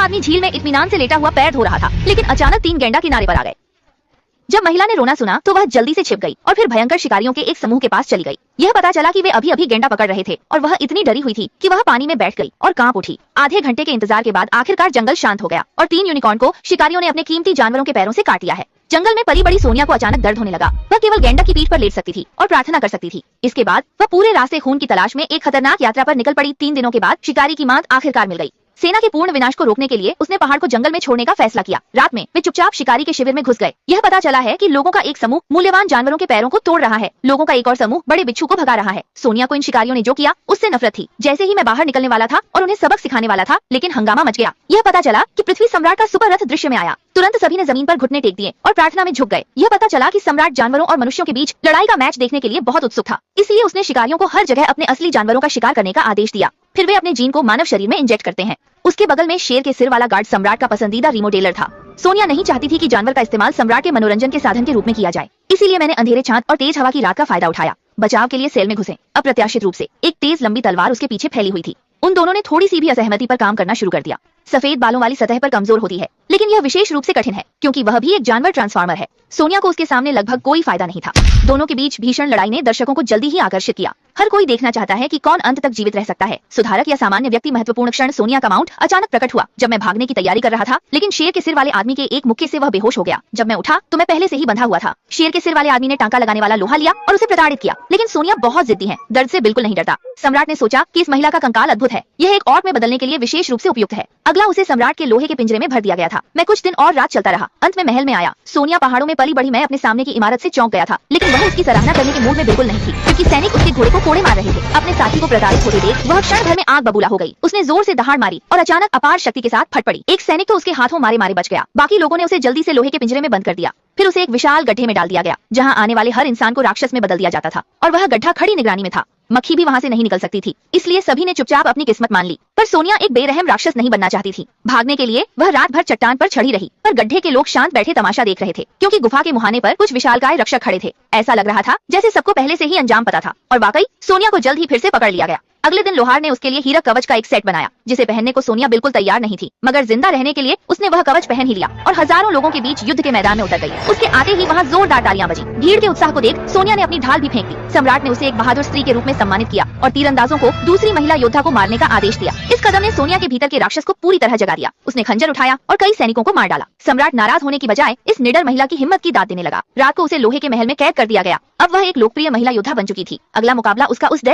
आदमी झील में इत्मीनान से लेटा हुआ पैर धो रहा था, लेकिन अचानक 3 गैंडा किनारे पर आ गए। जब महिला ने रोना सुना तो वह जल्दी से छिप गई और फिर भयंकर शिकारियों के एक समूह के पास चली गई। यह पता चला कि वे अभी अभी गैंडा पकड़ रहे थे और वह इतनी डरी हुई थी कि वह पानी में बैठ गई और कांप उठी। आधे घंटे के इंतजार के बाद आखिरकार जंगल शांत हो गया और 3 यूनिकॉर्न को शिकारियों ने अपने कीमती जानवरों के पैरों से काट लिया है। जंगल में पली बड़ी सोनिया को अचानक दर्द होने लगा। वह केवल गैंडा की पीठ पर लेट सकती थी और प्रार्थना कर सकती थी। इसके बाद वह पूरे रास्ते खून की तलाश में एक खतरनाक यात्रा पर निकल पड़ी। 3 दिनों के बाद शिकारी की मांद आखिरकार मिल गई। सेना के पूर्ण विनाश को रोकने के लिए उसने पहाड़ को जंगल में छोड़ने का फैसला किया। रात में वे चुपचाप शिकारी के शिविर में घुस गए। यह पता चला है कि लोगों का एक समूह मूल्यवान जानवरों के पैरों को तोड़ रहा है। लोगों का एक और समूह बड़े बिच्छू को भगा रहा है। सोनिया को इन शिकारियों ने जो किया उससे नफरत थी। जैसे ही मैं बाहर निकलने वाला था और उन्हें सबक सिखाने वाला था, लेकिन हंगामा मच गया। यह पता चला कि पृथ्वी सम्राट का सुपर रथ दृश्य में आया। तुरंत सभी ने जमीन पर घुटने टेक दिए और प्रार्थना में झुक गए। यह पता चला कि सम्राट जानवरों और मनुष्यों के बीच लड़ाई का मैच देखने के लिए बहुत उत्सुक था। इसलिए उसने शिकारियों को हर जगह अपने असली जानवरों का शिकार करने का आदेश दिया। फिर वे अपने जीन को मानव शरीर में इंजेक्ट करते हैं। उसके बगल में शेर के सिर वाला गार्ड सम्राट का पसंदीदा रिमोडेलर था। सोनिया नहीं चाहती थी कि जानवर का इस्तेमाल सम्राट के मनोरंजन के साधन के रूप में किया जाए। इसीलिए मैंने अंधेरे चांद और तेज हवा की रात का फायदा उठाया। बचाव के लिए सेल में घुसे। अप्रत्याशित रूप से एक तेज लंबी तलवार उसके पीछे फैली हुई थी। उन दोनों ने थोड़ी सी भी असहमति पर काम करना शुरू कर दिया। सफेद बालों वाली सतह पर कमजोर होती है, लेकिन यह विशेष रूप से कठिन है क्योंकि वह भी एक जानवर ट्रांसफार्मर है। सोनिया को उसके सामने लगभग कोई फायदा नहीं था। दोनों के बीच भीषण लड़ाई ने दर्शकों को जल्दी ही आकर्षित किया। हर कोई देखना चाहता है कि कौन अंत तक जीवित रह सकता है, सुधारक या सामान्य व्यक्ति। महत्वपूर्ण क्षण सोनिया का माउंट अचानक प्रकट हुआ। जब मैं भागने की तैयारी कर रहा था, लेकिन शेर के सिर वाले आदमी के एक मुक्के से वह बेहोश हो गया। जब मैं उठा तो मैं पहले से ही बंधा हुआ था। शेर के सिर वाले आदमी ने टांका लगाने वाला लोहा लिया और उसे प्रताड़ित किया, लेकिन सोनिया बहुत जिद्दी है, दर्द से बिल्कुल नहीं डरता। सम्राट ने सोचा कि इस महिला का कंकाल अद्भुत है, यह एक ऑर्क में बदलने के लिए विशेष रूप से उपयुक्त है। अगला उसे सम्राट के लोहे के पिंजरे में भर दिया गया था। मैं कुछ दिन और रात चलता रहा। अंत में महल में आया। सोनिया पहाड़ों में पली बढ़ी। मैं अपने सामने की इमारत से चौंक गया था, लेकिन वह उसकी सराहना करने के मूड में बिल्कुल नहीं थी, क्योंकि सैनिक उसके घोड़े को कोड़े मार रहे थे। अपने साथी को प्रताड़ित होते देख वह क्षण भर में आग बबूला हो गई। उसने जोर से दहाड़ मारी और अचानक अपार शक्ति के साथ फट पड़ी। एक सैनिक तो उसके हाथों मारे मारे बच गया। बाकी लोगों ने उसे जल्दी से लोहे के पिंजरे में बंद कर दिया। फिर उसे एक विशाल गड्ढे में डाल दिया गया, जहाँ आने वाले हर इंसान को राक्षस में बदल दिया जाता था, और वह गड्ढा खड़ी निगरानी में था। मक्खी भी वहाँ से नहीं निकल सकती थी, इसलिए सभी ने चुपचाप अपनी किस्मत मान ली। पर सोनिया एक बेरहम राक्षस नहीं बनना चाहती थी। भागने के लिए वह रात भर चट्टान पर चढ़ी रही, पर गड्ढे के लोग शांत बैठे तमाशा देख रहे थे, क्योंकि गुफा के मुहाने पर कुछ विशालकाय रक्षक खड़े थे। ऐसा लग रहा था जैसे सबको पहले से ही अंजाम पता था, और वाकई सोनिया को जल्द ही फिर से पकड़ लिया गया। अगले दिन लोहार ने उसके लिए हीरा कवच का एक सेट बनाया, जिसे पहनने को सोनिया बिल्कुल तैयार नहीं थी, मगर जिंदा रहने के लिए उसने वह कवच पहन ही लिया और हजारों लोगों के बीच युद्ध के मैदान में उतर गई। उसके आते ही वहाँ जोरदार तालियां बजी। भीड़ के उत्साह को देख सोनिया ने अपनी ढाल भी फेंक दी। सम्राट ने उसे एक बहादुर स्त्री के रूप में सम्मानित किया और तीरंदाजों को दूसरी महिला योद्धा को मारने का आदेश दिया। इस कदम ने सोनिया के भीतर के राक्षस को पूरी तरह जगा दिया। उसने खंजर उठाया और कई सैनिकों को मार डाला। सम्राट नाराज होने की बजाय इस निडर महिला की हिम्मत की दाद देने लगा। रात को उसे लोहे के महल में कैद कर दिया गया। अब वह एक लोकप्रिय महिला योद्धा बन चुकी थी। अगला मुकाबला उसका उस